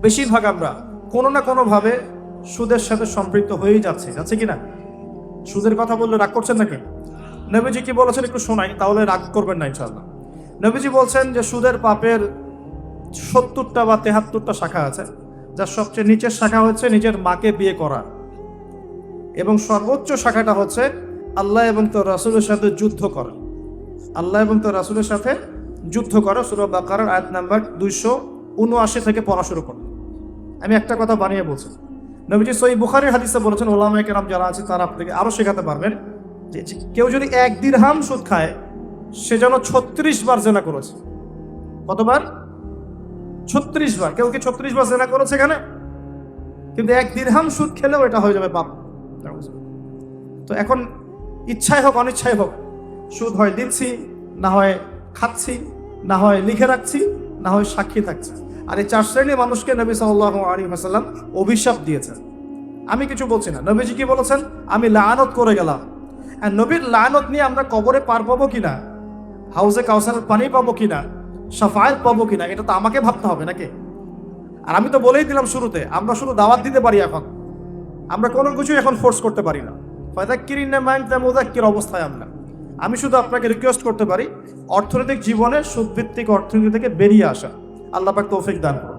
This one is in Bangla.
বেশিরভাগ আমরা কোনো না কোনোভাবে সুদের সাথে সম্পৃক্ত হয়েই যাচ্ছে কিনা? সুদের কথা বললে রাগ করছেন নাকি? নবীজি কি বলেছেন একটু শোনাই, তাহলে রাগ করবেন না ইনশাআল্লাহ। নবীজি বলছেন যে সুদের পাপের 70টা বা 73টা শাখা আছে, যার সবচেয়ে নিচের শাখা হচ্ছে নিজের মাকে বিয়ে করা, এবং সর্বোচ্চ শাখাটা হচ্ছে আল্লাহ এবং তার রাসূলের সাথে যুদ্ধ করা। আল্লাহ এবং তার রাসূলের সাথে যুদ্ধ করা। সূরা বাকারার আয়াত নাম্বার 279 থেকে পড়া শুরু করুন। আমি একটা কথা বানিয়ে বলছি, নবীজি সহিহ বুখারীর হাদিসে বলেছেন, ওলামায়ে কেরাম যারা আছে তারা আপনাকে আরো শেখাতে পারবেন, যে কেউ যদি 1 দিরহাম সুদ খায় সে যেন 36 বার জিনা করেছে। কতবার? 36 বার। কেউ কি 36 বার জিনা করেছে এখানে? কিন্তু 1 দিরহাম সুদ খেলেও এটা হয়ে যাবে পাপ। তো এখন ইচ্ছাই হোক অনিচ্ছাই হোক, সুদ হয় দিচ্ছি, না হয় খাচ্ছি, না হয় লিখে রাখছি, না হয় সাক্ষী থাকছে। আর এই 4 শ্রেণীর মানুষকে নবী সাল্লাল্লাহু আলাইহি ওয়াসাল্লাম অভিশাপ দিয়েছেন। আমি কিছু বলছি না, নবীজি কি বলেছেন? আমি লাআনত করে গেলাম। আর নবীর লাআনত নিয়ে আমরা কবরে পার পাবো কিনা, হাউজে কাউসারের পানি পাবো কিনা, শাফায়াত পাবো কিনা, এটা তো আমাকে ভাবতে হবে নাকি? আর আমি তো বলেই দিলাম শুরুতে, আমরা শুধু দাওয়াত দিতে পারি, এখন আমরা কোনো কিছু এখন ফোর্স করতে পারি না। ফাযাক্কিরিনা মা আনতা মুযাক্কির অবস্থায় আমি শুধু আপনাকে রিকোয়েস্ট করতে পারি অর্থনৈতিক জীবনে সুদভিত্তিক অর্থনীতি থেকে বেরিয়ে আসা। আল্লাহ পাক তৌফিক দান করুন।